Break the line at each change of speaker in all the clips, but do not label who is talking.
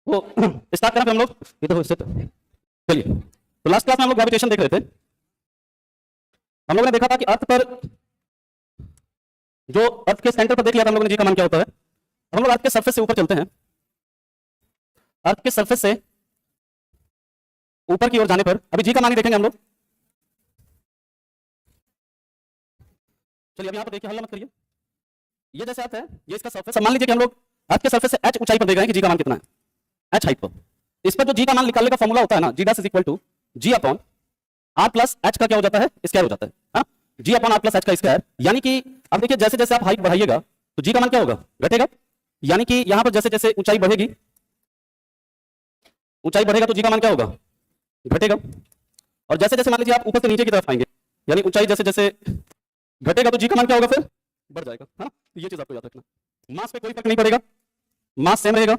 वो स्टार्ट करें फिर हम लोग इधर से। चलिए, तो लास्ट क्लास में हम लोग ग्रेविटेशन देख रहे थे। हम लोगों ने देखा था कि अर्थ पर जो अर्थ के सेंटर पर देख लिया था हम लोगों ने जी का मान क्या होता है। हम लोग अर्थ के सरफेस से ऊपर चलते हैं। अर्थ के सरफेस से ऊपर की ओर जाने पर अभी जी का मान ही देखेंगे हम लोग। चलिए अब यहां पर देखिए, हल्ला मत करिए। ये जैसे अर्थ है, ये इसका सरफेस। मान लीजिए कि हम लोग अर्थ के सरफेस से h ऊंचाई पर देख रहे हैं कि जी का मान कितना है, h हाइट पर। इस पर जो जी का मान निकालने का फॉर्मूला होता है ना, g dash is equal to g upon r plus H का क्या हो जाता है, स्क्वायर हो जाता है, हाँ? जी अपॉन आर प्लस एच का स्क्वायर। यानी कि अब देखिए जैसे जैसे आप हाइट बढ़ाइएगा तो जी का मान क्या होगा, घटेगा। यानी कि यहां पर जैसे जैसे ऊंचाई बढ़ेगी, ऊंचाई बढ़ेगा तो जी का मान क्या होगा, घटेगा। और जैसे जैसे मान लीजिए आप ऊपर से नीचे की तरफ आएंगे, यानी ऊंचाई जैसे जैसे घटेगा तो जी का मान क्या होगा, फिर बढ़ जाएगा, है ना। तो ये चीज आपको याद रखना। मास पे कोई फर्क नहीं पड़ेगा, मास सेम रहेगा।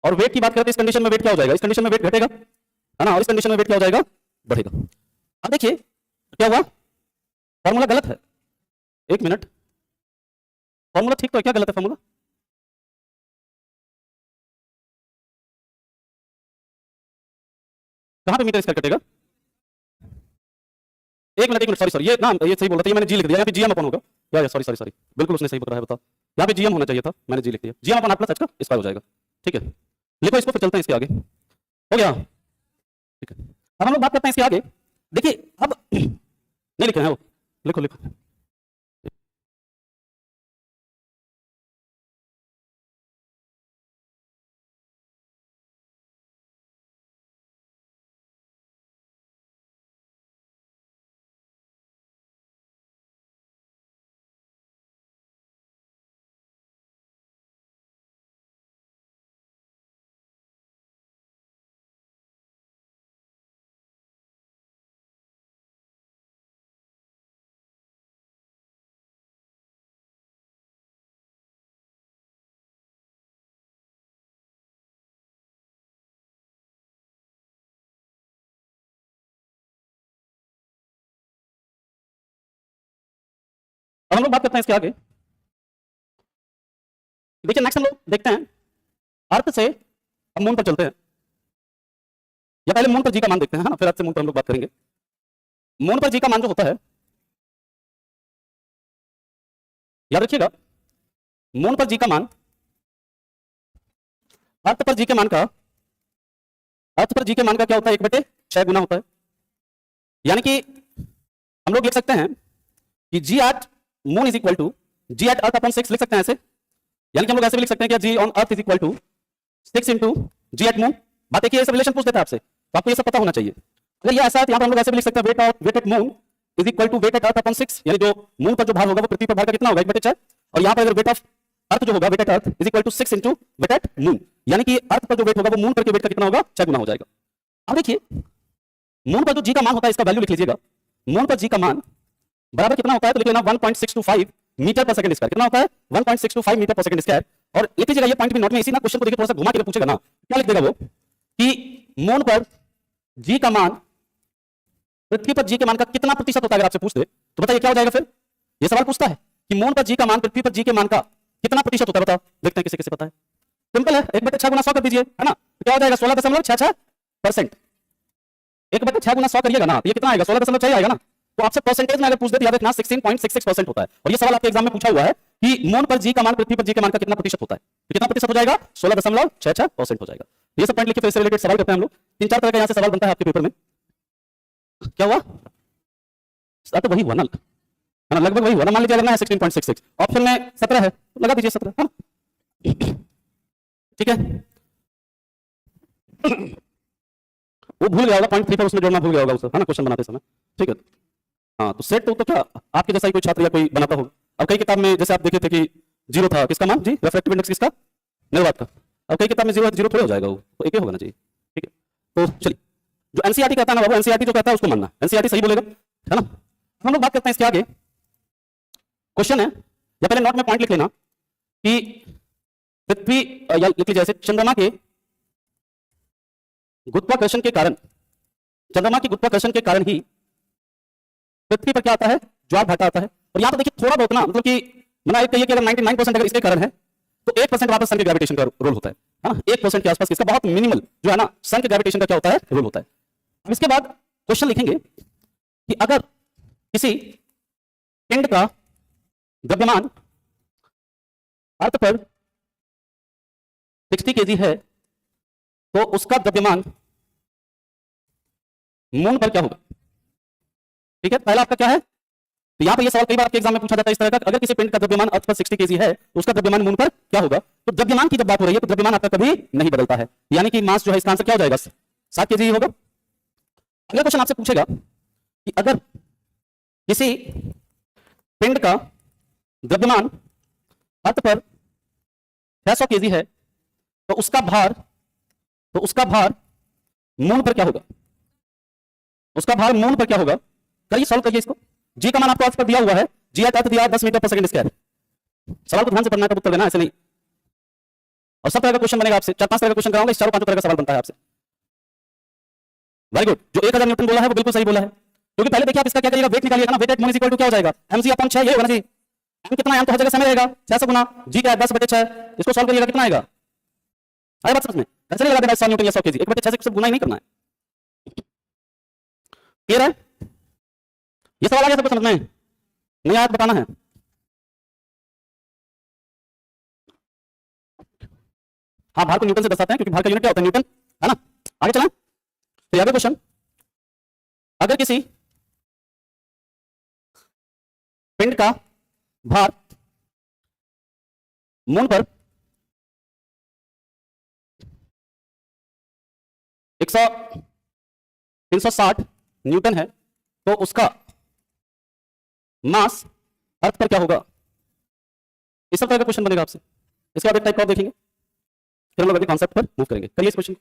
और वेट की बात करते हैं, इस कंडीशन में वेट क्या हो जाएगा, इस कंडीशन में वेट घटेगा, है ना। और इस कंडीशन में वेट क्या हो जाएगा, बढ़ेगा। अब देखिए क्या हुआ, फॉर्मूला गलत है। एक मिनट, फॉर्मूला ठीक तो है, क्या गलत है फॉर्मूला? कहां पे मीटर स्क्वायर कटेगा? एक मिनट, सॉरी सॉरी, ये ना ये सही बोल रहा था, ये मैंने जी लिख दिया, यहाँ पे जीएम अपन होगा। या सॉरी सॉरी सॉरी, बिल्कुल उसने सही बताया, बता। यहाँ पे जीएम होना चाहिए था, मैंने जी लिख दिया। GM upon R plus H का स्क्वायर हो जाएगा, ठीक है। लिखो इसको, फिर चलते हैं इसके आगे। हो गया, ठीक है। अब हम लोग बात करते हैं इसके आगे। देखिए अब नहीं लिखे हैं वो, लिखो लिखो। अब हम लोग बात करते हैं इसके आगे। देखिए नेक्स्ट हम लोग देखते हैं अर्थ से अब मून पर चलते हैं, या पहले मून पर जी का मान देखते हैं, है ना, फिर अर्थ से मून पर हम लोग बात करेंगे। मून पर जी का मान जो होता है, याद रखिएगा, मून पर जी का मान अर्थ पर जी के मान का, अर्थ पर जी के मान का क्या होता है, 1/6 गुना होता है। यानी कि हम लोग लिख सकते हैं कि g at moon is equal to g at earth upon 6 लिख सकते हैं ऐसे। यानी कि हम लोग ऐसे भी लिख सकते हैं कि g on earth is equal to 6 into g at moon. बात देखिए, ऐसे रिलेशन पूछ देता है आपसे, तो आपको ये सब पता होना चाहिए। अगर ये ऐसा है तो यहाँ पर हम लोग ऐसे भी लिख सकते हैं weight at moon is equal to weight at earth upon 6। यानी जो मून पर जो भार होगा वो पृथ्वी पर भार का कितना होगा, 1/6। और यहाँ पर अगर वेट ऑफ अर्थ जो होगा, weight at earth is equal to 6 into weight at moon. यानी कि अर्थ पर जो वेट होगा वो मून पर के वेट का कितना होगा, 6 गुना हो जाएगा। अब देखिए मून पर जो जी का मान होता है, इसका वैल्यू लिख लीजिएगा। मून पर जी का मान बराबर कितना होता है, तो लिख लेना 1.625 मीटर पर सेकंड स्क्वायर। कितना होता है, 1.625 मीटर पर सेकंड स्क्वायर। और लिख लीजिएगा ये पॉइंट भी नोट में, इसी ना क्वेश्चन को देखिए थोड़ा सा घुमा के पूछेगा ना, क्या लिख देगा वो कि मून पर जी का मान पृथ्वी पर जी के मान का कितना प्रतिशत होता है। अगर आपसे पूछ दे तो बताइए क्या हो जाएगा। फिर ये सवाल पूछता है कि मून पर जी का मान पृथ्वी पर जी के मान का कितना प्रतिशत होता है, बताओ, देखते हैं किसे किसे पता है। सिंपल है, 1/6 गुना 100 कर दीजिए, है ना, क्या हो जाएगा 16.66%। 1/6 गुना 100 करिएगा ना, ये कितना आएगा, 16.6 आएगा ना। तो आपसे परसेंटेज में अगर पूछ दे तो याद रखना 16.66% होता है। और ये सवाल आपके एग्जाम में पूछा हुआ है कि मून पर जी का मान पृथ्वी पर जी के मान का कितना प्रतिशत होता है, तो कितना प्रतिशत हो जाएगा, 16.66% हो जाएगा। ये सब पॉइंट लिखिए, फिर इससे रिलेटेड सवाल करते हैं हम लोग। 3-4 तरह का यहाँ से सवाल बनता है आपके पेपर में। क्या हुआ, तो वही हुआ ना, है ना, लगभग वही हुआ ना। मान लीजिए लगना है 16.66, ऑप्शन में 17 है, तो लगा दीजिए 17, है ना, ठीक है। वो भूल गया होगा पॉइंट 3 पर, उसमें जोड़ना भूल गया होगा उसे, है ना, क्वेश्चन बनाते समय, ठीक है। हाँ, तो सेट तो क्या आपके जैसा ही कोई छात्र या कोई बनाता होगा। अब कई किताब में जैसे आप देखे थे कि 0 था, किसका मान जी, रिफ्रैक्टिव इंडेक्स किसका, निर्वात का। अब कई किताब में 0 है, 0 थोड़े हो जाएगा, वो तो एक ही होगा ना चाहिए, ठीक है। तो चलिए, जो एनसीईआरटी कहता है ना बाबू, एनसीईआरटी जो कहता है उसको मानना, एनसीईआरटी सही बोलेगा, है ना। हम लोग बात करते हैं इसके आगे। क्वेश्चन है, या पहले नोट में पॉइंट लिख लेना कि पृथ्वी, या लिख लीजिए जैसे चंद्रमा के गुरुत्वाकर्षण के कारण, चंद्रमा के गुरुत्वाकर्षण के कारण ही पृथ्वी पर क्या आता है, ज्वार भाटा आता है। और यहां पर देखिए थोड़ा बहुत ना, मतलब कि एक कहिए कि अगर 99% अगर इसके कारण है तो 8% वापस सन के ग्रेविटेशन का रोल होता है ना, 1% के आसपास इसका बहुत मिनिमल जो है ना सन के ग्रेविटेशन का क्या होता है, रोल होता है। अब इसके बाद क्वेश्चन लिखेंगे कि अगर किसी पिंड का द्रव्यमान अर्थ पर 60 केजी है तो उसका द्रव्यमान मून पर क्या होगा। ठीक है, पहला आपका क्या है, तो यहां पर यह सवाल कई बार आपके एग्जाम में पूछा जाता है इस तरह का, अगर किसी पिंड का द्रव्यमान अर्थ पर 60 केजी है तो उसका द्रव्यमान मून पर क्या होगा। तो द्रव्यमान की जब बात हो रही है तो द्रव्यमान आपका कभी नहीं बदलता है, यानी कि मास जो है इसका आंसर क्या हो जाएगा, 7 केजी होगा। अगला क्वेश्चन आपसे पूछेगा कि अगर किसी पिंड का द्रव्यमान अर्थ पर 600 केजी है तो उसका भार मून पर क्या होगा, उसका भार मून पर क्या होगा। करिए, सॉल्व करिए इसको। जी का मान आपको अर्थ पर दिया हुआ है, जी अर्थ दिया 10 मीटर पर सेकंड स्क्वायर। सवाल को ध्यान से पढ़ना है, तब उत्तर देना, ऐसे नहीं। और सब तरह का क्वेश्चन बनेगा आपसे, 4-5 तरह का क्वेश्चन कराऊंगा, इस चारों 5 तरह का सवाल बनता है आपसे। वेरी गुड, जो 1000 न्यूटन बोला है वो बिल्कुल सही बोला है, क्योंकि पहले देखिए आप इसका क्या करिएगा, वेट निकालिएगा ना, weight at mole equal to क्या हो जाएगा, mc/6, ये होगा ना जी। m कितना है, m तो हर जगह समय रहेगा, 600 गुना g का 10/6, इसको सॉल्व करिएगा कितना आएगा। आया बात समझ में, ऐसे नहीं लगा देना 100 न्यूटन या 100 केजी, 1/6 से गुना ही नहीं करना है। क्लियर है, ये सवाल आ गया सबको समझ में, नहीं आया तो बताना है। हाँ, भार को न्यूटन से दर्शाते हैं क्योंकि भार का यूनिट क्या होता है, न्यूटन, है ना। आगे चलें, तो आगे क्वेश्चन, अगर किसी पिंड का भार मून पर 360 न्यूटन है तो उसका मास अर्थ पर क्या होगा। इस तरह का क्वेश्चन बनेगा आपसे। इसके बाद एक टाइप का और देखेंगे, फिर हम लोग अगले कॉन्सेप्ट पर मूव करेंगे। करिए इस क्वेश्चन,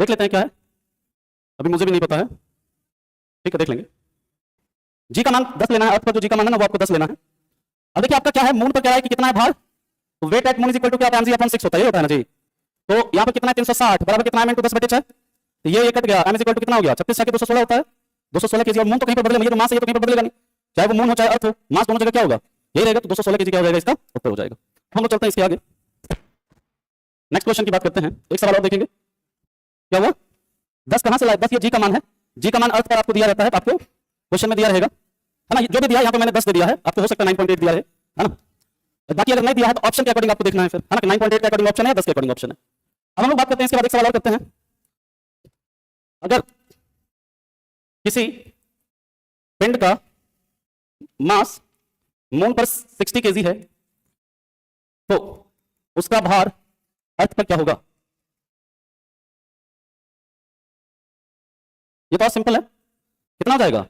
देख लेते हैं क्या है, अभी मुझे भी नहीं पता है। ठीक है, देख लेंगे। जी का मान 10 लेना है, अर्थ पर जो जी का मान है ना वो आपको 10 लेना है। अब देखिए आपका क्या है, मून पर क्या है कि कितना है भार, तो weight at moon is equal to क्या होता है, mg/6 होता है, ये होता है ना जी। तो यहाँ पर कितना है, 360 बराबर कितना है, 10/6, तो ये कट गया, m इज इक्वल टू कितना हो गया, 36 के 216 होता है, 216 केजी। और मून तो कहीं पर बदले, ये तो मास है, ये तो कहीं पर बदलेगा नहीं, चाहे वो मून हो चाहे अर्थ हो, मास दोनों जगह क्या होगा, यही रहेगा। तो 216 केजी क्या हो जाएगा, इसका उत्तर हो जाएगा। हम लोग चलते हैं इसके आगे, नेक्स्ट क्वेश्चन की बात करते हैं। एक सवाल और देखेंगे, क्या हुआ, 10 कहां से लाए, 10 ये जी का मान है, जी का मान अर्थ पर आपको दिया रहता है, तो आपको क्वेश्चन में दिया रहेगा, है ना। जो भी दिया है यहाँ पे मैंने 10 दे दिया है, आपको हो सकता है 9.8 दिया है ना। बाकी अगर नहीं दिया है तो ऑप्शन के अकॉर्डिंग आपको देखना है फिर, है ना, कि 9.8 के अकॉर्डिंग ऑप्शन है, 10 के अकॉर्डिंग ऑप्शन है। अब हम लोग बात करते हैं इसके बाद, एक सवाल और करते हैं। अगर किसी पिंड का मास मून पर 60 केजी है तो उसका भार अर्थ पर क्या होगा। ये तो सिंपल है, कितना हो जाएगा,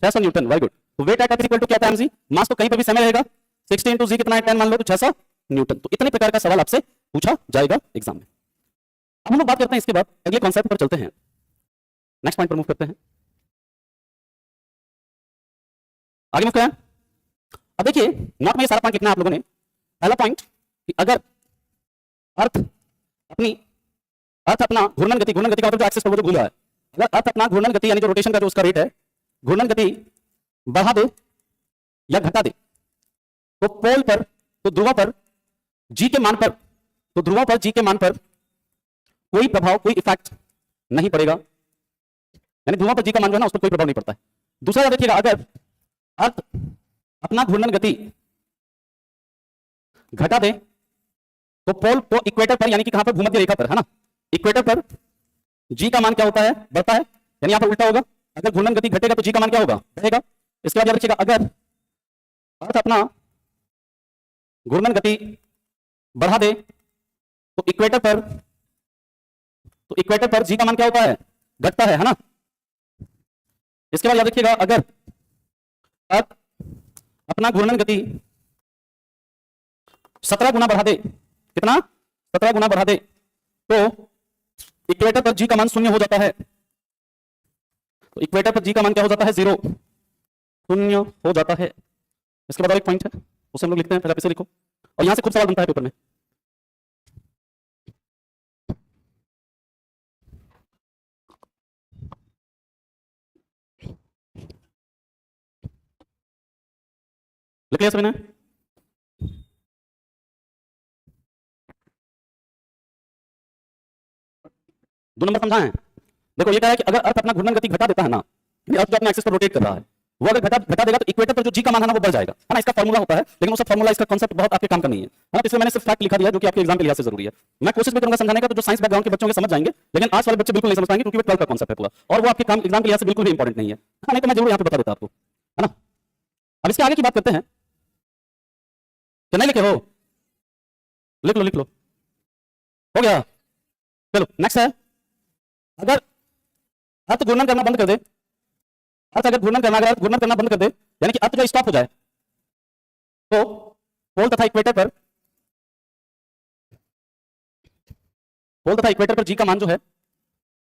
600 न्यूटन। वेरी गुड, तो weight at earth equal to क्या था, mg, मास तो कहीं पर भी समय रहेगा, 60 इंटू जी कितना है, 10 मान लो, तो 600 न्यूटन। तो इतने प्रकार का सवाल आपसे पूछा जाएगा एग्जाम में। अब हम लोग बात करते हैं इसके बाद अगले कॉन्सेप्ट पर चलते हैं, नेक्स्ट पॉइंट पर मूव करते हैं, आगे मूव करें। अब देखिए नोट में ये सारा पॉइंट लिखना है आप लोगों ने। पहला पॉइंट कि अगर अर्थ अपना घूर्णन गति का मतलब जो एक्सिस पर वो जो घूम रहा है, अगर अर्थ अपना घूर्णन गति यानी जो रोटेशन का जो उसका रेट है, घूर्णन गति बढ़ा दे या घटा दे तो पोल पर, तो ध्रुवों पर जी के मान पर, तो ध्रुवों पर जी के मान पर कोई प्रभाव, कोई इफेक्ट नहीं पड़ेगा, यानी ध्रुवों पर जी का मान जो है ना उस पर कोई प्रभाव नहीं पड़ता है। दूसरा देखिएगा, अगर अर्थ अपना घूर्णन गति घटा दे तो पोल तो इक्वेटर पर, यानी कि कहां पर, भूमध्य रेखा पर, है ना, इक्वेटर पर जी का मान क्या होता है, बढ़ता है, यानी यहां पर उल्टा होगा, अगर घूर्णन गति घटेगा तो जी का मान क्या होगा, बढ़ेगा। इसके बाद याद रखिएगा, अगर अर्थ अपना घूर्णन गति बढ़ा दे तो इक्वेटर पर जी का मान क्या होता है, घटता है ना। इसके बाद याद रखिएगा, अगर अर्थ अपना घूर्णन गति 17 गुना बढ़ा दे, कितना, 17 गुना बढ़ा दे तो इक्वेटर पर जी का मान 0 हो जाता है, तो इक्वेटर पर जी का मान क्या हो जाता है, 0, 0 हो जाता है। इसके बाद और एक पॉइंट है, उसे हम लोग लिखते हैं, पहले आप इसे लिखो, और यहां से खूब सवाल बनता है पेपर में। लिख लिया सभी ने? दो नंबर समझा है? देखो ये कहा है कि अगर अर्थ अपना घूर्णन गति घटा देता है ना, अर्थ जो अपने एक्सिस पर रोटेट कर रहा है, वो अगर घटा देगा तो इक्वेटर पर जो जी का मान है ना वो बढ़ जाएगा, है ना। इसका फॉर्मूला होता है, लेकिन वो सब फॉर्मूला, इसका कांसेप्ट बहुत आपके काम का नहीं है, है ना। इसलिए मैंने सिर्फ फैक्ट लिखा दिया जो कि आपके एग्जाम के लिहाज से जरूरी है। मैं कोशिश भी करूंगा समझाने का, तो जो साइंस बैकग्राउंड के बच्चों के समझ जाएंगे, लेकिन आज वाले बच्चे बिल्कुल नहीं समझ पाएंगे क्योंकि वो 12 का कांसेप्ट है पूरा, और वो आपके काम एग्जाम के लिहाज से बिल्कुल भी इंपॉर्टेंट नहीं है, नहीं तो मैं जरूर यहाँ पे बता देता आपको, है ना। अब इसके आगे की बात करते हैं, तो नहीं लिखे हो? लिख लो लिख लो, हो गया। चलो नेक्स्ट है, अगर अर्थ घूर्णन करना बंद कर दे, अर्थ अगर घूर्णन करना बंद कर दे, यानी कि अर्थ जो स्टॉप हो जाए, तो पोल तथा इक्वेटर पर जी का मान जो है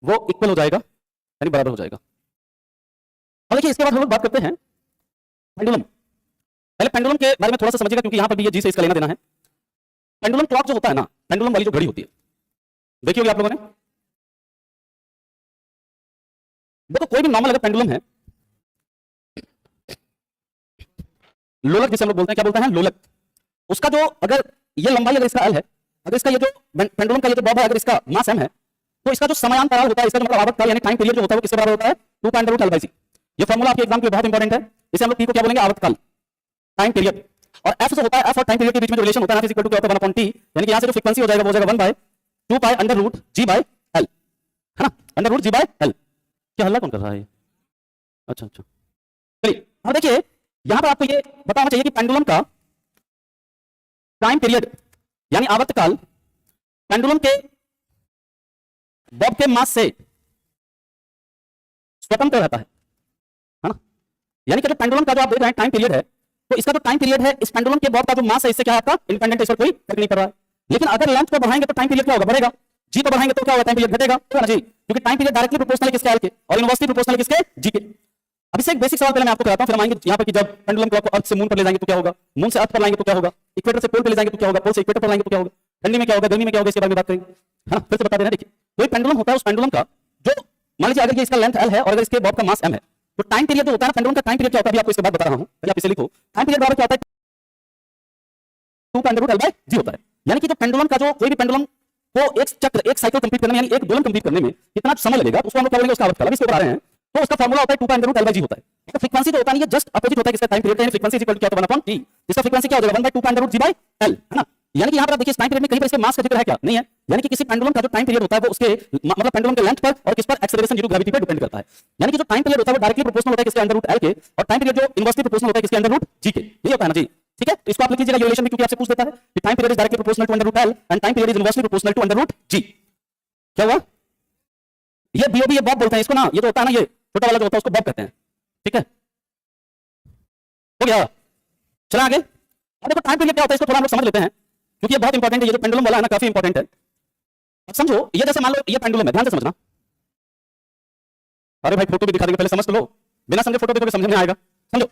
वो इक्वल हो जाएगा, यानी बराबर हो जाएगा। और देखिए इसके बाद हम लोग बात करते हैं पेंडुलम। पहले पेंडुलम के बारे में थोड़ा सा समझिएगा, क्योंकि यहां पर भी ये जी से इसका लेना देना है। पेंडुलम क्लॉक जो होता है ना, पेंडुलम वाली जो घड़ी होती है, देखी होगी आप लोगों ने। देखो कोई भी नॉर्मल अगर पेंडुलम है, लोलक जिसे हम लोग बोलते हैं, क्या बोलते हैं, लोलक, उसका जो अगर ये लंबाई अगर इसका एल है, अगर इसका ये जो पेंडुलम का ये जो बॉब है अगर इसका मास एम है, तो इसका जो समानांतराल होता है, इसका जो मतलब आवर्तकाल यानी टाइम पीरियड जो होता है वो किसके बराबर होता है, 2 l/c। ये फॉर्मूला आपके एग्जाम के लिए बहुत इंपॉर्टेंट है। इसे हम लोग टी को क्या बोलेंगे, आवर्तकाल, टाइम पीरियड। और एफ जो होता है, एफ और टाइम पीरियड के बीच में जो रिलेशन होता है, क्या होता है 1/t, यानी कि यहां से जो फ्रीक्वेंसी हो जाएगा वो हो जाएगा 1/2π√g/l, है ना, √g/l। क्या हल्ला कौन कर रहा है? अच्छा अच्छा, चलिए अब देखिए यहां पर आपको ये बताना चाहिए कि पेंडुलम का टाइम पीरियड यानी आवर्तकाल पेंडुलम के बॉब के मास से स्वतंत्र रहता है ना। यानी कि जो पेंडुलम का जो आप देख रहे हैं टाइम पीरियड है, तो इसका जो टाइम पीरियड है इस पेंडुलम के बॉब का जो मास है इससे क्या है आपका इंडिपेंडेंट, इस पर कोई फर्क नहीं पड़ रहा है। लेकिन अगर लेंथ को बढ़ाएंगे तो टाइम पीरियड क्या होगा, बढ़ेगा। जी को बढ़ाएंगे तो क्या होगा, टाइम पीरियड घटेगा, है ना जी, क्योंकि टाइम पीरियड डायरेक्टली प्रोपोर्शनल है किसके, एल के, और इनवर्सली प्रोपोर्शनल है किसके, जी के। अब इससे एक बेसिक सवाल पहले मैं आपको कराता हूं, फिर हम आएंगे यहाँ पर कि जब पेंडुलम क्लॉक को अर्थ से मून पर ले जाएंगे तो क्या होगा, मून से अर्थ पर लाएंगे तो क्या होगा, इक्वेटर से पोल पर ले जाएंगे तो क्या होगा, पोल से इक्वेटर पर लाएंगे तो क्या होगा, ठंडी में क्या होगा, गर्मी में क्या होगा, इसके बारे में बात करेंगे, है ना। फिर से बता देना, देखिए कोई पेंडुलम होता है, उस पेंडुलम का जो मान लीजिए अगर ये इसका लेंथ एल है और अगर इसके बॉब का मास एम है, तो टाइम पीरियड जो होता है ना पेंडुलम का, टाइम पीरियड क्या होता है, आपको इसके बाद बता रहा हूं, आप इसे लिखो। टाइम पीरियड बराबर क्या होता है, 2π√l/g होता है। यानी कि जो पेंडुलम का जो कोई भी पेंडुलम को एक चक्र, एक साइकिल कंप्लीट करने में, यानी एक दोलन कंप्लीट करने में कितना समय लगेगा, उसको हम लोग क्या बोलेंगे, उसका आवर्तकाल। अब इसके ऊपर आ रहे हैं, तो उसका फॉर्मूला होता है 2π√l/g होता है। तो फ्रीक्वेंसी जो होता है ये जस्ट अपोजिट होता है किसका, टाइम पीरियड का। फ्रीक्वेंसी इक्वल टू क्या होता है 1/t, इसका फ्रीक्वेंसी क्या हो जाएगा 1/2π√g/l, है ना। यानी कि यहां पर आप देखिए टाइम पीरियड में कहीं पर इसके मास का जिक्र है क्या, नहीं है। यानी कि किसी पेंडुलम का जो टाइम पीरियड होता है वो उसके मतलब पेंडुलम के लेंथ पर और किस पर, एक्सेलरेशन जीरो ग्रेविटी पर डिपेंड करता है। यानी कि जो टाइम पीरियड होता है वो डायरेक्टली प्रोपोर्शनल होता है किसके, √l के, और टाइम पीरियड जो इनवर्सली प्रोपोर्शनल होता है किसके, √g के। ये होता है ना जी, ठीक है। तो इसको आप लिख लीजिएगा ये रिलेशन में, क्योंकि आपसे पूछ देता है कि time period is directly proportional to √l and time period is inversely proportional to √g। क्या हुआ, ये बीओबी, ये बॉब बोलते हैं इसको ना, ये जो होता है ना, ये छोटा वाला जो होता है उसको बॉब कहते हैं, ठीक है। हो गया, चला आगे। अब देखो टाइम पीरियड क्या होता है, इसको थोड़ा हम लोग समझ लेते हैं, क्योंकि ये बहुत इंपॉर्टेंट है। ये जो पेंडुलम वाला है ना काफी इंपॉर्टेंट है। अब समझो ये जैसे मान लो ये पेंडुलम है, ध्यान से समझना। अरे भाई फोटो भी दिखा देंगे, पहले समझ तो लो, बिना समझे फोटो देखोगे समझ में आएगा। समझो,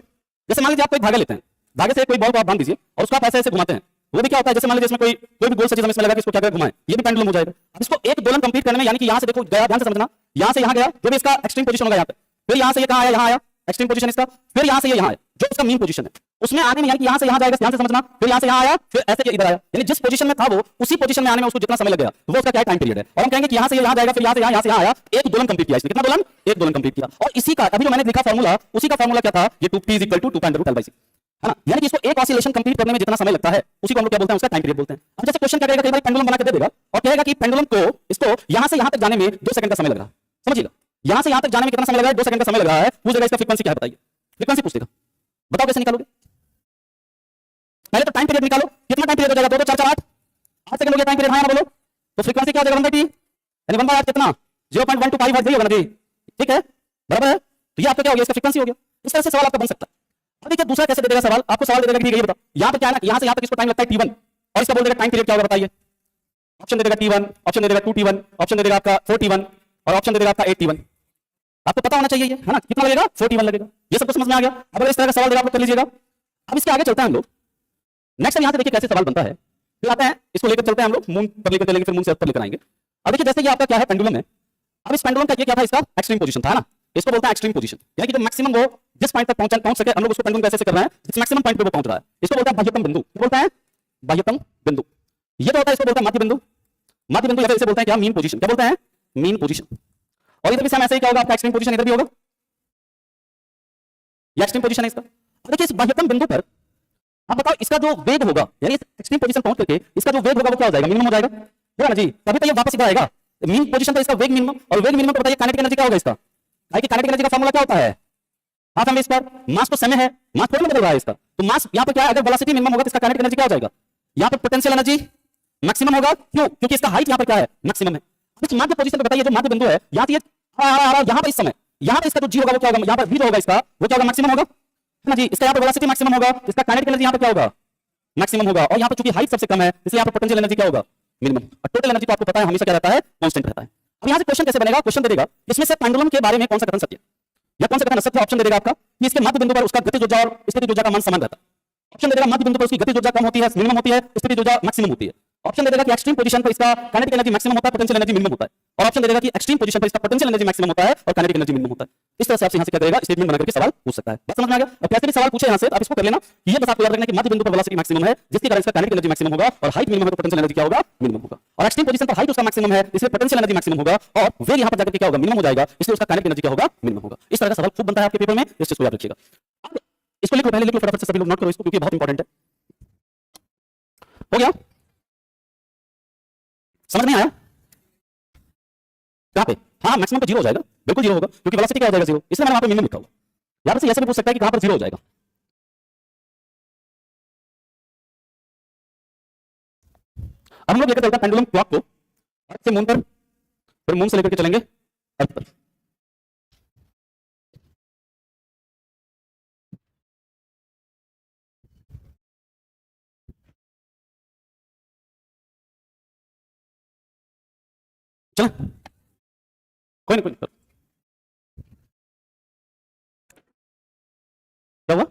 जैसे मान लीजिए आप कोई धागा लेते हैं, धागे से कोई बॉल को आप बांध दीजिए और उसको आप ऐसे ऐसे घुमाते हैं, वो भी क्या होता है, जैसे मान लीजिए इसमें कोई भी गोल सा चीज इसमें लगा कि इसको क्या घुमाएं, ये भी पेंडुलम हो जाएगा। अब इसको एक दोलन कंप्लीट करने में, यानी कि यहां से देखो गया, ध्यान से समझना, यहां से यहां गया, जो भी इसका एक्सट्रीम पोजीशन होगा यहां पे, फिर यहां से ये कहां आया, यहां आया एक्सट्रीम पोजीशन इसका, फिर यहां से ये यहां आया जो इसका मीन पोजीशन है, उसमें आने में यानी कि यहां से यहां जाएगा, ध्यान से समझना, फिर यहां से यहां आया, फिर ऐसे ये इधर आया, यानी जिस पोजीशन में था वो उसी पोजीशन में आने में उसको जितना समय लग गया वो उसका क्या टाइम पीरियड है। और हम कहेंगे कि यहां से यहां जाएगा, फिर यहां से यहां से यहां आया, एक दोलन कंप्लीट किया इसने, कितना दोलन, एक दोलन कंप्लीट किया। और इसी का अभी जो मैंने लिखा फार्मूला, उसी का फार्मूला क्या था, ये 2p = 2π√l/c, है ना। यानी कि इसको एक ऑसिलेशन कंप्लीट करने में जितना समय लगता है उसी को हम लोग क्या बोलते हैं, उसका टाइम पीरियड बोलते हैं। अब जैसे क्वेश्चन क्या करेगा, कई बार पेंडुलम बना के दे देगा और कहेगा कि पेंडुलम को इसको यहां से यहां तक जाने में 2 सेकंड का समय लग रहा है, समझिएगा, यहां से यहां तक जाने में कितना समय लग रहा है, 2 सेकंड का समय लग रहा है। पूछेगा इसका फ्रीक्वेंसी क्या है, बताइए, फ्रीक्वेंसी पूछेगा, बताओ कैसे निकालोगे। पहले तो टाइम पीरियड निकालो, कितना टाइम पीरियड हो जाएगा, 2 4 4 8 सेकंड हो गया टाइम पीरियड, हाँ ना बोलो। तो फ्रीक्वेंसी क्या हो जाएगा 1/t, यानी 1/8 कितना 0.125 हर्ट्ज होगा ना जी, ठीक है, बराबर है। तो ये आपका क्या हो गया, इसका फ्रीक्वेंसी हो गया। इस तरह से सवाल आपका बन सकता है। अब देखिए दूसरा कैसे दे देगा सवाल, आपको सवाल दे देगा कि ये बताओ यहां पे क्या है ना, यहां से यहां तक इसको टाइम लगता है t1 और इसका बोल देगा टाइम पीरियड क्या होगा, बताइए। ऑप्शन दे देगा t1, ऑप्शन दे देगा 2t1, ऑप्शन दे देगा आपका 4t1 और ऑप्शन दे देगा आपका 8t1। आपको पता होना चाहिए ये, है ना, कितना लगेगा, 4t1 लगेगा। ये सबको समझ में आ गया। अब अगर इस तरह का सवाल देगा आप कर लीजिएगा। अब इसके आगे चलते हैं हम लोग, नेक्स्ट यहां से देखिए कैसे सवाल बनता है, फिर आते हैं इसको लेकर चलते हैं हम लोग मून पर लेकर चलेंगे, फिर मून से अर्थ पर लेकर आएंगे। अब देखिए जैसे ये आपका क्या है पेंडुलम है, अब इस पेंडुलम का ये क्या था, इसका एक्सट्रीम पोजीशन था ना, इसको बोलते हैं एक्सट्रीम पोजीशन, यानी कि जो मैक्सिमम वो जिस पॉइंट तक पहुंच सके, हम लोग उसको पेंडुलम कैसे कर रहे हैं, जिस मैक्सिमम पॉइंट पे वो पहुंच रहा है, इसको बोलते हैं बाह्यतम बिंदु। क्या बोलते हैं? बाह्यतम बिंदु। ये तो होता है, इसको बोलते हैं मध्य बिंदु। मध्य बिंदु या फिर इसे बोलते हैं क्या, मीन पोजीशन। क्या बोलते हैं? Mean position. और इधर भी सेम ऐसे ही क्या होगा आपका, एक्सट्रीम पोजीशन इधर भी होगा, ये एक्सट्रीम पोजीशन है इसका। और देखिए इस बाह्यतम बिंदु पर आप बताओ इसका जो वेग होगा, यानी एक्सट्रीम पोजीशन पहुंच करके इसका जो वेग होगा वो क्या हो जाएगा, मिनिमम हो जाएगा, है ना जी। तभी तो ये वापस इधर आएगा, मीन पोजीशन पे इसका वेग मिनिमम, और वेग मिनिमम को बताइए काइनेटिक एनर्जी क्या होगा इसका। काइनेटिक एनर्जी का फार्मूला क्या होता है, हाफ एम स्क्वायर। मास तो समय है, मास थोड़ा बदल रहा है इसका, तो मास यहाँ पे क्या है, अगर वेलोसिटी मिनिमम होगा तो इसका काइनेटिक एनर्जी क्या हो जाएगा, यहाँ पे पोटेंशियल एनर्जी मैक्सिमम होगा। क्यों? क्योंकि इसका हाइट यहाँ पर क्या है, मैक्सिमम है। इस मध्य पोजीशन पे बताइए जो मध्य बिंदु है, यहाँ से यहाँ पे इस समय यहाँ पे इसका जो जी होगा वो क्या होगा, यहाँ पर भी जो होगा इसका वो क्या होगा, मैक्सिमम होगा, है ना जी। इसका यहाँ पे वेलोसिटी मैक्सिमम होगा, इसका काइनेटिक एनर्जी यहाँ पे क्या होगा, मैक्सिमम होगा। और यहाँ पे चूंकि हाइट सबसे कम है इसलिए यहाँ पे पोटेंशियल एनर्जी क्या होगा, मिनिमम। और टोटल एनर्जी तो आपको पता है हमेशा क्या रहता है, कांस्टेंट रहता है। अब यहाँ से क्वेश्चन कैसे बनेगा, क्वेश्चन दे देगा इसमें से पेंडुलम के बारे में कौन सा कथन सत्य या कौन सा कथन असत्य, ऑप्शन दे देगा आपका कि इसके मध्य बिंदु पर उसका गतिज ऊर्जा और स्थितिज ऊर्जा का मान समान रहता है। ऑप्शन दे देगा मध्य बिंदु पर उसकी गतिज ऊर्जा कम होती है, मिनिमम होती है, स्थितिज ऊर्जा मैक्सिमम होती है। ऑप्शन दे देगा कि एक्सट्रीम पोजीशन पर इसका काइनेटिक एनर्जी मैक्सिमम होता है, पोटेंशियल एनर्जी मिनिमम होता है। और ऑप्शन दे देगा कि एक्सट्रीम पोजीशन पर इसका पोटेंशियल एनर्जी मैक्सिमम होता है और काइनेटिक एनर्जी मिनिमम होता है। इस तरह से आपसे यहाँ से क्या करेगा, स्टेटमेंट बना करके सवाल पूछ सकता है। बात समझ में आ गया? अब कैसे भी सवाल पूछे यहाँ से आप इसको कर लेना कि ये बस आपको याद रखना कि मध्य बिंदु पर वेलोसिटी मैक्सिमम है, जिसके कारण इसका काइनेटिक एनर्जी मैक्सिमम होगा, और हाइट मिनिमम है तो पोटेंशियल एनर्जी क्या होगा, मिनिमम होगा। और एक्सट्रीम पोजीशन पर हाइट उसका मैक्सिमम है इसलिए पोटेंशियल एनर्जी मैक्सिमम होगा, और वेग यहाँ पर जाकर क्या होगा, मिनिमम हो जाएगा, इसलिए उसका काइनेटिक एनर्जी क्या होगा, मिनिमम होगा। इस तरह का सवाल खूब बनता है आपके पेपर में, इस चीज को याद रखिएगा। अब इसको लिखो, पहले लिखो फटाफट से, सभी लोग नोट करो इसको क्योंकि बहुत इंपॉर्टेंट है। हो गया? समझ नहीं आया? कहां पे? हाँ मैक्सिमम पे जीरो हो जाएगा, बिल्कुल जीरो होगा क्योंकि वेलोसिटी क्या हो जाएगा, जीरो, इसलिए मैंने वहां पे मिनिमम लिखा होगा। यार से ऐसे भी पूछ सकता है कि कहां पर जीरो हो जाएगा। अब हम लोग लेकर चलते हैं पेंडुलम क्लॉक को अर्थ से मून पर, फिर मून से लेकर के चलेंगे अर्थ पर। चलो कोई नहीं, क्या हुआ?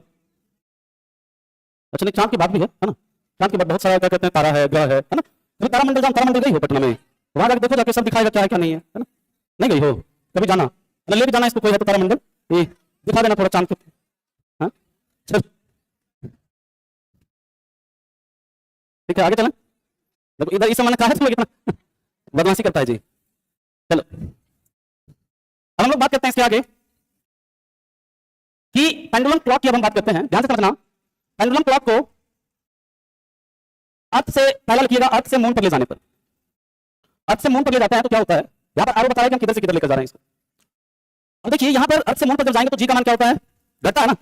अच्छा नहीं, चांद की बात भी है ना, चांद की बात बहुत सारा क्या कहते हैं, तारा है, ग्रह है ना। कभी तारामंडल जाओ, तारामंडल गई हो पटना में, वहां जाकर देखो, जाके सब दिखाएगा क्या है क्या नहीं है, है ना। नहीं गई हो कभी, जाना ना, लेके जाना इसको, कोई है तो तारामंडल ये दिखा देना थोड़ा चांद को। हाँ चल ठीक है, आगे चलें। देखो इधर इस मैंने कहा है तुम लोग कितना बदमाशी करता है जी। चलो अब हम लोग बात करते हैं इसके आगे कि पेंडुलम क्लॉक की अब हम बात करते हैं, ध्यान से समझना। पेंडुलम क्लॉक को अर्थ से पहला लिखिएगा, अर्थ से मून पर ले जाने पर, अर्थ से मून पर ले जाता है तो क्या होता है, यहां पर आरो बताया कि हम किधर से किधर लेकर जा रहे हैं इसको। अब देखिए यहां पर अर्थ से मून पर जब जाएंगे तो जी का मान क्या होता है, घटता है ना।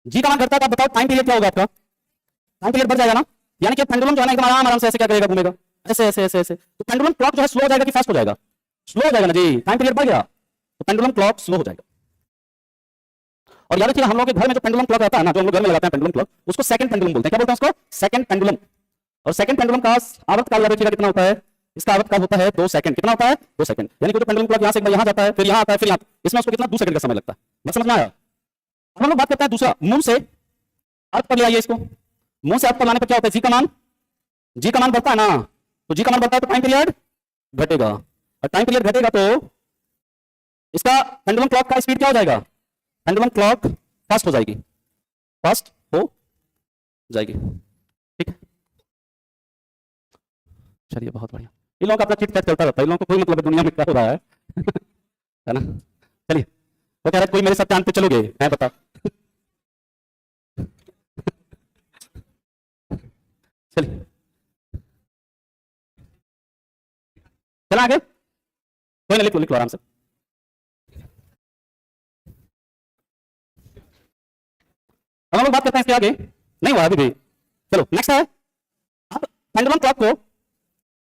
जी का मान घटता है तो आप बताओ टाइम पीरियड क्या होगा आपका, टाइम पीरियड बढ़ जाएगा ना। यानी कि पेंडुलम जो है ना एकदम आराम आराम से ऐसे क्या करेगा, घूमेगा ऐसे ऐसे ऐसे ऐसे। तो पेंडुलम क्लॉक जो है स्लो हो जाएगा कि फास्ट हो जाएगा, स्लो हो जाएगा ना जी, टाइम पीरियड बढ़ गया तो पेंडुलम क्लॉक स्लो हो जाएगा। और याद रखिएगा हम लोग के घर में जो पेंडुलम क्लॉक रहता है ना, जो हम लोग घर में लगाते हैं पेंडुलम क्लॉक, उसको सेकंड पेंडुलम बोलते हैं। क्या बोलते हैं उसको, सेकंड पेंडुलम। और सेकंड पेंडुलम का आवर्तकाल याद रखिएगा कितना होता है, इसका आवर्तकाल होता है 2 सेकंड। कितना होता है, 2 सेकंड। यानी कि जो पेंडुलम क्लॉक यहां से एक बार यहां जाता है, फिर यहां आता है, फिर यहां, इसमें उसको कितना 2 सेकंड का समय लगता है। बस समझ में आया? अब हम लोग बात करते हैं दूसरा, मून से अर्थ पर ले आइए इसको। मून से अर्थ पर लाने पर क्या होता है, जी का मान, जी का मान बढ़ता है ना, तो जी का मान बढ़ता है तो टाइम पीरियड घटेगा, और टाइम पीरियड घटेगा तो इसका पेंडुलम क्लॉक का स्पीड क्या हो जाएगा, पेंडुलम क्लॉक फास्ट हो जाएगी, फास्ट हो जाएगी। ठीक है, चलिए बहुत बढ़िया। इन लोगों का अपना चिट चैट चलता रहता है, इन लोगों को कोई मतलब है दुनिया में क्या हो रहा है ना। चलिए वो कह रहे कोई मेरे साथ चांद पे चलोगे, मैं बता चलिए चला आगे, कोई ना, लिख लो लिख लो आराम से। अब हम लोग बात करते हैं इसके आगे, नहीं हुआ अभी भी। चलो नेक्स्ट है, अब पेंडुलम क्लॉक को,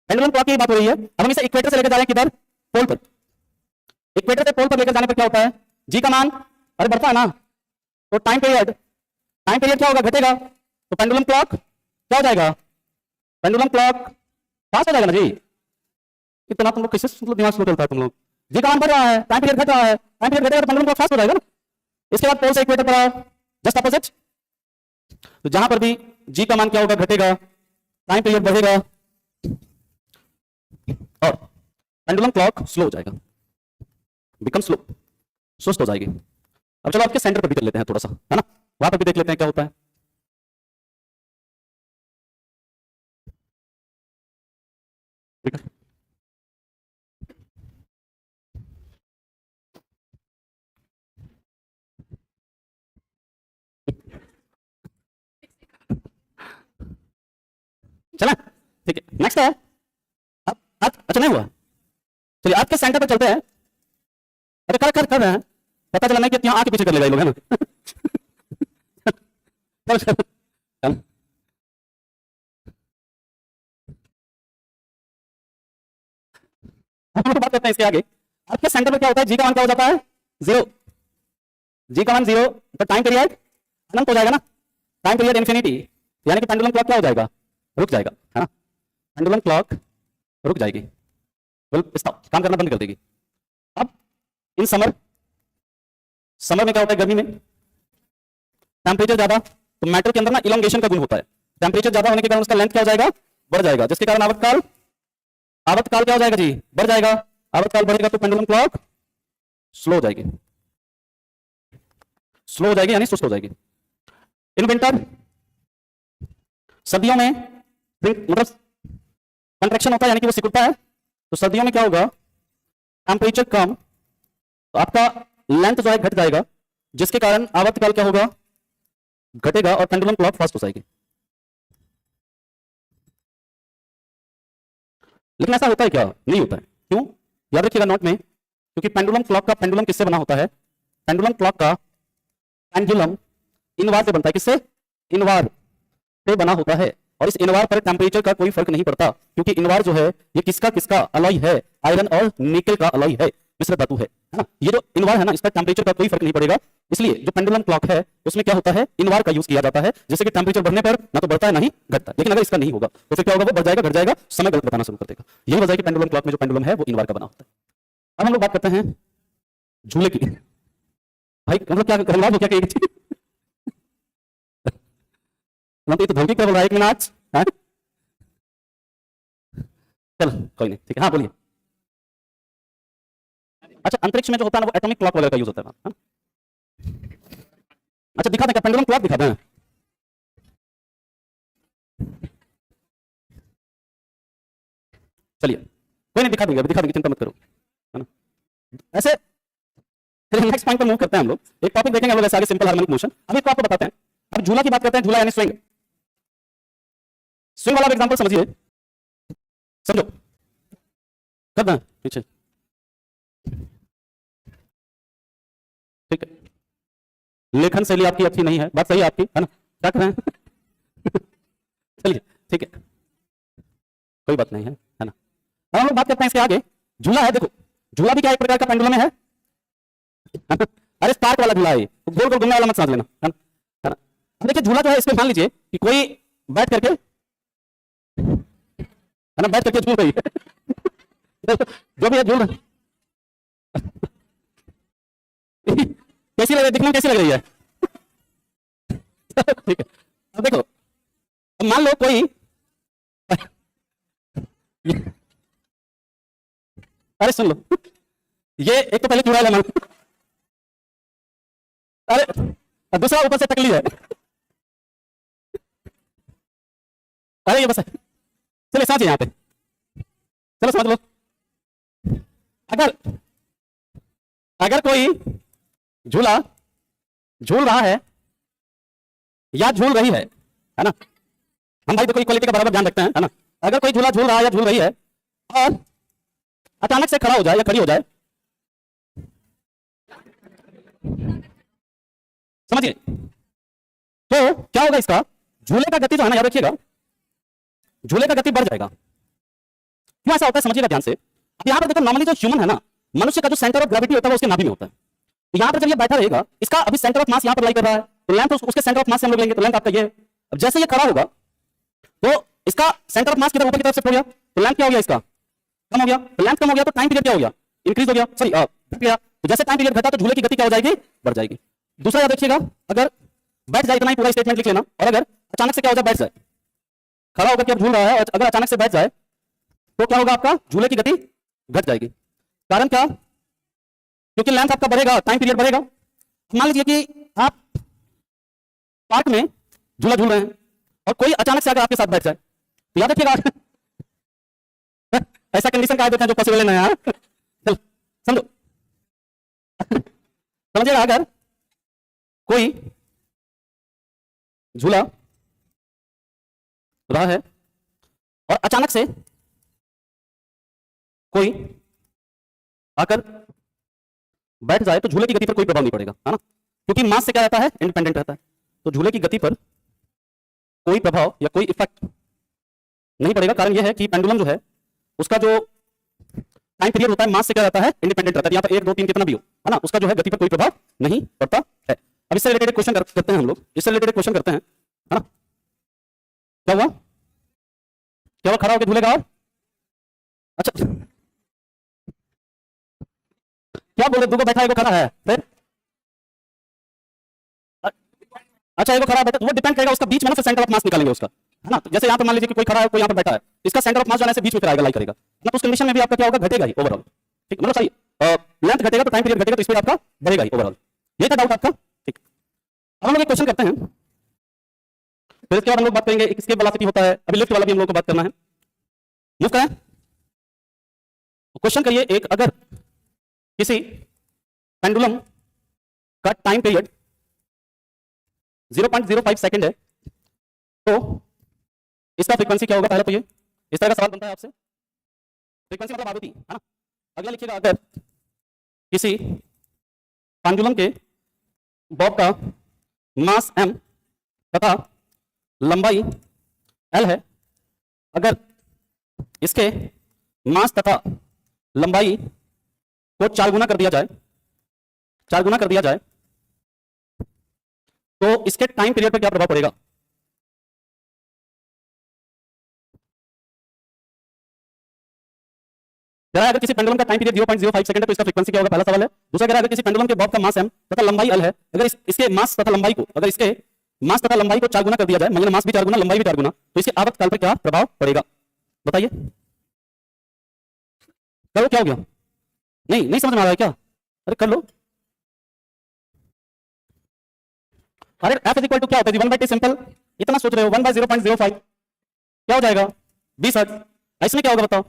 पेंडुलम क्लॉक की बात हो रही है, अब हम इसे इक्वेटर से लेकर जा रहे हैं किधर, पोल पर। इक्वेटर से पोल पर लेकर जाने पर क्या होता है, जी का मान अरे बढ़ता है ना, तो टाइम पीरियड क्या होगा, घटेगा, तो पेंडुलम क्लॉक क्या हो जाएगा, पेंडुलम क्लॉक फास्ट हो जाएगा ना जी। इतना तुम लोग कैसे मतलब दिमाग स्लो चलता है तुम लोग, जी का मान बढ़ रहा है, टाइम पीरियड घट रहा है, टाइम पीरियड घटेगा तो पेंडुलम क्लॉक फास्ट हो जाएगा ना। इसके बाद पोल से इक्वेटर पर आओ, जस्ट अपोजिट, तो जहां पर भी जी का मान क्या होगा, घटेगा, टाइम पीरियड बढ़ेगा और पेंडुलम क्लॉक स्लो हो जाएगा, बिकम स्लो। सुस्त हो जाएगी। अब चलो आपके सेंटर पर भी कर लेते हैं थोड़ा सा, है ना, वहां पर भी देख लेते हैं क्या होता है। ठीक है, चला, ठीक है, नेक्स्ट है। अब अच्छा नहीं हुआ, चलिए आपके सेंटर पर चलते हैं। अरे कर रहे हैं, पता चला नहीं कि यहाँ आके पीछे कर लेगा ये लोग, है ना। चल चल चल। हम लोग बात करते हैं इसके आगे। आपके सेंटर पर क्या होता है, जी का मान क्या हो जाता है, 0। जी का मान 0, तो टाइम पीरियड अनंत हो जाएगा ना, टाइम पीरियड इन्फिनिटी, यानी कि पेंडुलम क्लॉक क्या हो जाएगा, रुक जाएगा, है ना, पेंडुलम क्लॉक रुक जाएगी, स्टॉप, काम करना बंद कर देगी। अब इन समर में क्या होता है, गर्मी में टेम्परेचर ज्यादा, तो मेटल के अंदर ना इलोंगेशन का गुण होता है, टेम्परेचर ज्यादा होने के कारण उसका लेंथ क्या हो जाएगा, बढ़ जाएगा, जिसके कारण आवर्तकाल क्या हो जाएगा जी, बढ़ जाएगा। आवर्तकाल बढ़ेगा तो पेंडुलम क्लॉक स्लो हो जाएगी, यानी सुस्त हो जाएगी। इन विंटर, सर्दियों में मतलब कंट्रैक्शन होता है, यानी कि वो सिकुड़ता है, तो सर्दियों में क्या होगा, टेम्परेचर कम, तो आपका लेंथ जो है घट जाएगा, जिसके कारण आवर्तकाल क्या होगा, घटेगा और पेंडुलम क्लॉक फास्ट हो जाएगी। लेकिन ऐसा होता है क्या, नहीं होता है, क्यों, याद रखिएगा नोट में, क्योंकि पेंडुलम क्लॉक का पेंडुलम किससे बना होता है, पेंडुलम क्लॉक का पेंडुलम इनवार से बनता है, किससे, इनवार से बना होता है, और इस इनवार पर टेम्परेचर का कोई फर्क नहीं पड़ता, क्योंकि इनवार जो है ये किसका अलॉय है, आयरन और निकल का अलॉय है, मिश्र धातु है ना, ये जो इनवार है ना, इस पर टेम्परेचर का कोई फर्क नहीं पड़ेगा। इसलिए जो पेंडुलम क्लॉक है उसमें क्या होता है, इनवार का यूज किया जाता है, जैसे कि टेम्परेचर बढ़ने पर ना तो बढ़ता है ना ही घटता है, लेकिन अगर इसका नहीं होगा तो फिर क्या होगा, वो बढ़ जाएगा घट जाएगा, समय गलत बताना शुरू कर देगा। यही वजह है कि पेंडुलम क्लॉक में जो पेंडुलम है वो इनवार का बना होता है। अब हम लोग बात करते हैं झूले की। भाई मतलब क्या हो क्या कहेगी, मतलब ये तो धमकी क्या बोल रहा है, 1 मिनट, चलो कोई नहीं, ठीक है, हाँ बोलिए। अच्छा, अंतरिक्ष में जो होता है ना वो एटॉमिक क्लॉक वगैरह का यूज होता है, हाँ? अच्छा दिखा दें क्या, पेंडुलम क्लॉक दिखा दें, चलिए कोई नहीं, दिखा देंगे, अभी दिखा देंगे, चिंता मत करो, है ना। ऐसे फिर नेक्स्ट पॉइंट पर मूव करते हैं हम लोग, एक टॉपिक देखेंगे हम लोग ऐसे आगे, सिंपल हार्मोनिक मोशन। अभी तो आपको बताते हैं, अब झूला की बात करते हैं, झूला यानी स्विंग। स्विंग वाला एग्जांपल समझिए, समझो, कर दें पीछे, ठीक है, लेखन शैली आपकी अच्छी नहीं है, बात सही है आपकी, है ना, क्या कर रहे हैं। चलिए ठीक है, कोई बात नहीं है ना। अब हम लोग बात करते हैं इसके आगे, झूला है, देखो झूला भी क्या एक प्रकार का पेंडुलम है। अरे स्पार्क वाला झूला है, गोल गोल घूमने वाला मत समझ लेना, है ना। देखिए झूला जो है, इसमें मान लीजिए कि कोई बैठ करके, है ना, बैठ करके झूल रही है, जो भी है झूल रही, कैसी लग रही है, दिखने में कैसी लग रही है, ठीक है। अब देखो, अब मान लो कोई, अरे सुन लो, ये एक तो पहले चुड़ैल है, अरे दूसरा ऊपर से टकली है, अरे ये बस है, चलिए समझिए यहाँ पे, चलो समझ लो, अगर अगर कोई झूला झूल रहा है या झूल रही है ना, हम भाई देखो इक्वालिटी का बराबर ध्यान रखते हैं, है ना। अगर कोई झूला झूल रहा है या झूल रही है और अचानक से खड़ा हो जाए या खड़ी हो जाए, समझिए, तो क्या होगा, इसका झूले का गति जो है ना, याद रखिएगा, झूले का गति बढ़ जाएगा। क्यों ऐसा होता है समझिएगा ध्यान से। अब यहां पर देखो, नॉर्मली जो ह्यूमन है ना, मनुष्य का जो सेंटर ऑफ ग्रेविटी होता है वो उसके नाभि में होता है, तो यहां पर जब ये बैठा रहेगा, इसका अभी सेंटर ऑफ मास यहां पर लाई कर रहा है, तो लेंथ उसके सेंटर ऑफ मास से हम लोग लेंगे, तो लेंथ आपका ये है। अब जैसे ये खड़ा होगा तो इसका सेंटर ऑफ मास किधर, ऊपर की तरफ शिफ्ट हो गया, तो लेंथ क्या हो गया, इसका कम हो गया, तो लेंथ कम हो गया तो टाइम पीरियड क्या हो गया, इंक्रीज हो गया, सॉरी घट गया। तो जैसे टाइम पीरियड घटा तो झूले की गति क्या हो जाएगी, बढ़ जाएगी। दूसरा याद रखिएगा, अगर बैठ जाए, इतना ही पूरा स्टेटमेंट लिख लेना, और अगर अचानक से क्या हो जाए, बैठ जाए, खड़ा होकर के अब झूल रहा है और अगर अचानक से बैठ जाए तो क्या होगा, आपका झूले की गति घट जाएगी। कारण क्या, क्योंकि लेंथ आपका बढ़ेगा, टाइम पीरियड बढ़ेगा। मान लीजिए कि आप पार्क में झूला झूल रहे हैं और कोई अचानक से अगर आपके साथ बैठ जाए तो याद रखिएगा ऐसा कंडीशन का देखें जो पॉसिबल नहीं है। चल समझो, समझिएगा, अगर कोई झूला रहा है और अचानक से कोई आकर बैठ जाए तो झूले की गति पर कोई प्रभाव नहीं पड़ेगा, है ना, क्योंकि मास से क्या रहता है, इंडिपेंडेंट रहता है। तो झूले की गति पर कोई प्रभाव या कोई इफेक्ट नहीं पड़ेगा। कारण यह है कि पेंडुलम जो है उसका जो टाइम पीरियड होता है मास से क्या रहता है, इंडिपेंडेंट रहता है। यहाँ पर 1 2 3 कितना भी हो, है ना, उसका जो है गति पर कोई प्रभाव नहीं पड़ता है। अब इससे रिलेटेड क्वेश्चन करते हैं हम लोग, इससे रिलेटेड क्वेश्चन करते हैं, है ना। क्या हुआ, क्या हुआ, खड़ा होकर झूलेगा और अच्छा क्या बोल रहे, दो बैठा है, वो खड़ा है, फिर अच्छा एगो खड़ा बैठा, वो डिपेंड करेगा उसका बीच में ना, फिर सेंटर ऑफ मास निकालेंगे उसका, है ना। तो जैसे यहाँ पे मान लीजिए कि कोई खड़ा है, कोई यहाँ पे बैठा है, इसका सेंटर ऑफ मास जो है से बीच में फिर आएगा, लाई करेगा ना, तो उस कंडीशन में भी आपका क्या होगा, घटेगा ही ओवरऑल। ठीक, मतलब सही, लेंथ घटेगा तो टाइम पीरियड घटेगा तो स्पीड आपका बढ़ेगा ही ओवरऑल। ये था डाउट आपका, ठीक। अब हम लोग एक क्वेश्चन करते हैं, फिर इसके बाद हम लोग बात करेंगे एक स्केप वेलोसिटी होता है, अभी लिफ्ट वाला भी हम लोग को बात करना है। मूव करें, क्वेश्चन करिए एक, अगर किसी पेंडुलम का टाइम पीरियड 0.05 सेकंड है तो इसका फ्रीक्वेंसी क्या होगा। पहले तो ये इस तरह का सवाल बनता है आपसे, फ्रीक्वेंसी मतलब आवृत्ति, है ना। अगला लिखिएगा, अगर किसी पेंडुलम के बॉब का मास m तथा लंबाई l है, अगर इसके मास तथा लंबाई को 4 गुना कर दिया जाए, 4 गुना कर दिया जाए तो इसके टाइम पीरियड पर क्या प्रभाव पड़ेगा। अगर किसी पेंडुलम का टाइम पीरियड 0.05 सेकंड है तो इसका फ्रीक्वेंसी क्या होगा, पहला सवाल है। दूसरा, अगर किसी पेंडुलम के बॉब का मास m तथा लंबाई l है, अगर इसके मास तथा लंबाई को, अगर इसके मास तथा लंबाई को 4 गुना कर दिया जाए, मतलब मास भी 4 गुना, लंबाई भी 4 गुना, तो इसके आवर्तकाल पर क्या प्रभाव पड़ेगा, बताइए। करो, क्या हो गया, नहीं समझ में आ रहा है क्या, अरे कर लो। अरे F इज इक्वल टू क्या होता है, 1/t सिंपल, इतना सोच रहे हो, 1/0.05 क्या हो जाएगा, 20 हर्ट्ज। इसमें क्या होगा बताओ,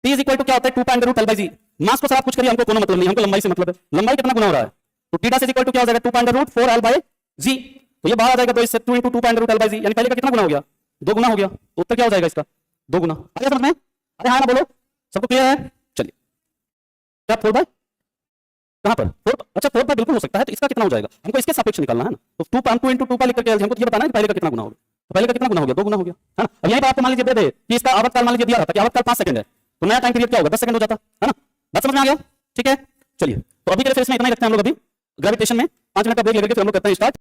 T इज इक्वल टू क्या होता है, 2.√L/g। मास को सर आप कुछ करिए, हमको कोनो मतलब नहीं, हमको लंबाई से मतलब है, लंबाई कितना गुना हो रहा है, तो T इज इक्वल टू क्या हो जाएगा, 2.√4L/g। तो ये बाहर आ जाएगा, तो इससे 2 × 2.√L/g, यानी पहले का कितना गुना हो गया, 2 गुना हो गया, तो उत्तर क्या हो जाएगा इसका, 2 गुना। आ गया समझ में, अरे हाँ ना बोलो, सबको क्लियर है। चलिए, क्या 4/, कहां पर 4, अच्छा 4 बिल्कुल हो सकता है, तो इसका कितना हो जाएगा, हमको इसके सापेक्ष निकालना है ना, तो 2 × 2 लिख करके हमको ये बताना है कि पहले का कितना गुना होगा, तो पहले का कितना गुना हो गया, 2 गुना हो गया, है ना। अब यहीं पर आपको मान लीजिए दे दे कि इसका आवर्तकाल मान लीजिए दिया रहता कि आवर्तकाल 5 सेकंड है, तो नया टाइम पीरियड क्या होगा, 10 सेकंड हो जाता, है ना। बात समझ में आ गया, ठीक है। चलिए, तो अभी के लिए फिर इसमें इतना ही रखते हैं हम लोग, अभी ग्रेविटेशन में 5 मिनट का ब्रेक लेकर फिर हम लोग करते हैं स्टार्ट।